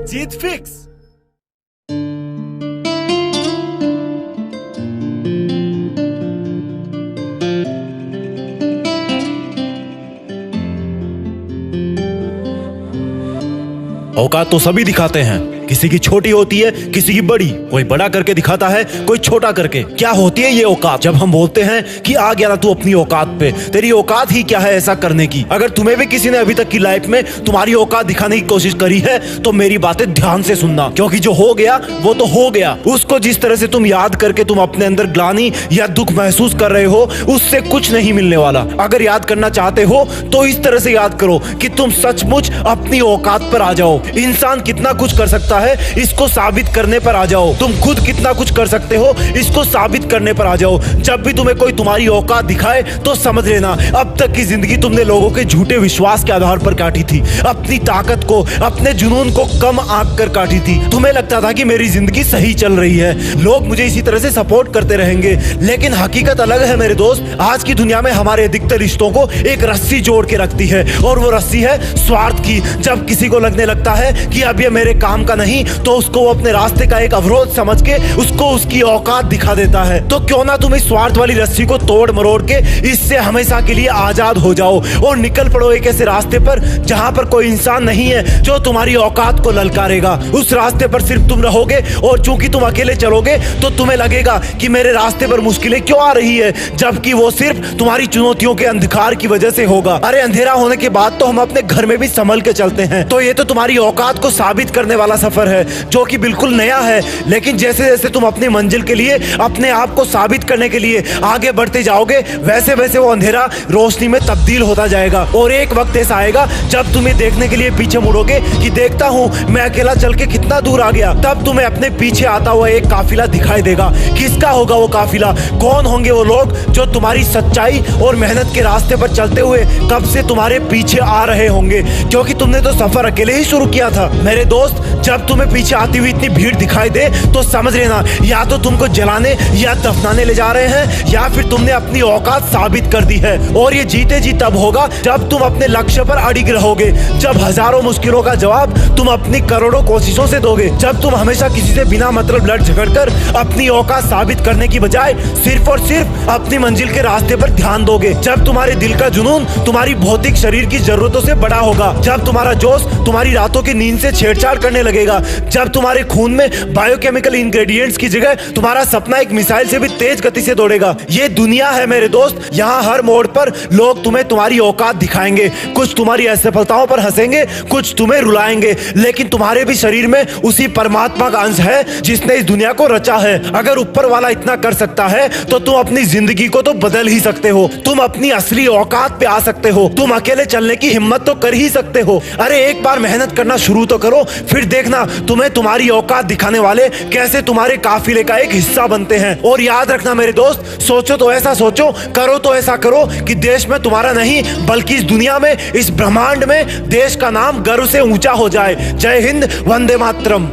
जीत fix. औकात तो सभी दिखाते हैं, किसी की छोटी होती है, किसी की बड़ी। कोई बड़ा करके दिखाता है, कोई छोटा करके। क्या होती है ये औकात? जब हम बोलते हैं कि आ गया ना तू अपनी औकात पे, तेरी औकात ही क्या है ऐसा करने की? अगर तुम्हें भी किसी ने अभी तक की लाइफ में तुम्हारी औकात दिखाने की कोशिश करी है तो मेरी बातें ध्यान से सुनना, क्योंकि जो हो गया वो तो हो गया। उसको जिस तरह से तुम याद करके तुम अपने अंदर ग्लानि या दुख महसूस कर रहे हो, उससे कुछ नहीं मिलने वाला। अगर याद करना चाहते हो तो इस तरह से याद करो कि तुम सचमुच अपनी औकात पर आ जाओ। इंसान कितना कुछ कर सकता है इसको साबित करने पर आ जाओ। तुम खुद कितना कुछ कर सकते हो इसको साबित करने पर आ जाओ। जब भी तुम्हें कोई तुम्हारी औकात दिखाए तो समझ लेना अब तक की जिंदगी तुमने लोगों के झूठे विश्वास के आधार पर काटी थी। अपनी ताकत को, अपने जुनून को कम आंक कर काटी थी। तुम्हें लगता था कि मेरी जिंदगी सही चल रही है, लोग मुझे इसी तरह से सपोर्ट करते रहेंगे, लेकिन हकीकत अलग है मेरे दोस्त। आज की दुनिया में हमारे अधिकतर रिश्तों को एक रस्सी जोड़ के रखती है, और वो रस्सी है स्वार्थ की। जब किसी को लगने लगता है कि अब ये मेरे काम का नहीं, तो उसको वो अपने रास्ते का एक अवरोध समझ के उसको उसकी औकात दिखा देता है। तो क्यों ना तुम इस स्वार्थ वाली रस्सी को तोड़ मरोड़ के इससे हमेशा के लिए आजाद हो जाओ और निकल पड़ो एक ऐसे रास्ते पर जहां पर कोई इंसान नहीं है जो तुम्हारी औकात को ललकारेगा। उस रास्ते पर सिर्फ तुम रहोगे, और चूंकि तुम अकेले चलोगे तो तुम्हें लगेगा कि मेरे रास्ते पर मुश्किलें क्यों आ रही है, जबकि वो सिर्फ तुम्हारी चुनौतियों के अंधकार की वजह से होगा। अरे अंधेरा होने के बाद तो हम अपने घर में भी संभल के चलते हैं। तो ये तो तुम्हारी औकात को साबित करने वाला सफर है जो कि बिल्कुल नया है, लेकिन जैसे जैसे तुम अपनी मंजिल के लिए, अपने आप को साबित करने के लिए आगे बढ़ते जाओगे, वैसे वैसे वो अंधेरा रोशनी में तब्दील होता जाएगा। और एक वक्त ऐसा आएगा जब तुम ये देखने के लिए पीछे मुड़ोगे कि देखता हूं मैं अकेला चल के कितना दूर आ गया। तब तुम्हें अपने पीछे आता हुआ एक काफिला दिखाई देगा। किसका होगा वो काफिला? कौन होंगे वो लोग जो तुम्हारी सच्चाई और मेहनत के रास्ते पर चलते हुए कब से तुम्हारे पीछे आ रहे होंगे, क्योंकि तुमने तो सफर अकेले ही शुरू किया था। मेरे दोस्त, जब तुम्हें पीछे आती हुई इतनी भीड़ दिखाई दे तो समझ लेना या तो तुमको जलाने या दफनाने ले जा रहे हैं, या फिर तुमने अपनी औकात साबित कर दी है। और ये जीते जी तब होगा जब तुम अपने लक्ष्य पर अड़िग रहोगे, जब हजारों मुश्किलों का जवाब तुम अपनी करोड़ों कोशिशों से दोगे, जब तुम हमेशा किसी से बिना मतलब लड़ झगड़ कर अपनी औकात साबित करने की बजाय सिर्फ और सिर्फ अपनी मंजिल के रास्ते पर ध्यान दोगे, जब तुम्हारे दिल का जुनून तुम्हारी भौतिक शरीर की जरूरतों से बड़ा होगा, जब तुम्हारा जोश तुम्हारी रातों की नींद से छेड़छाड़ करने लगेगा, जब तुम्हारे खून में बायोकेमिकल इंग्रेडिएंट्स की जगह तुम्हारा सपना एक मिसाइल से भी तेज गति से दौड़ेगा। ये दुनिया है मेरे दोस्त, यहाँ हर मोड़ पर लोग तुम्हें तुम्हारी औकात दिखाएंगे। कुछ तुम्हारी असफलताओं पर हंसेंगे, कुछ तुम्हें रुलाएंगे, लेकिन तुम्हारे भी शरीर में उसी परमात्मा का अंश है जिसने इस दुनिया को रचा है। अगर ऊपर वाला इतना कर सकता है तो तुम अपनी जिंदगी को तो बदल ही सकते हो। तुम अपनी असली औकात पे आ सकते हो। तुम अकेले चलने की हिम्मत तो कर ही सकते हो। अरे एक बार मेहनत करना शुरू तो करो, फिर देखना तुम्हें तुम्हारी औकात दिखाने वाले कैसे तुम्हारे काफिले का एक हिस्सा बनते हैं। और याद रखना मेरे दोस्त, सोचो तो ऐसा सोचो, करो तो ऐसा करो कि देश में तुम्हारा नहीं बल्कि इस दुनिया में, इस ब्रह्मांड में देश का नाम गर्व से ऊंचा हो जाए। जय हिंद, वंदे मातरम।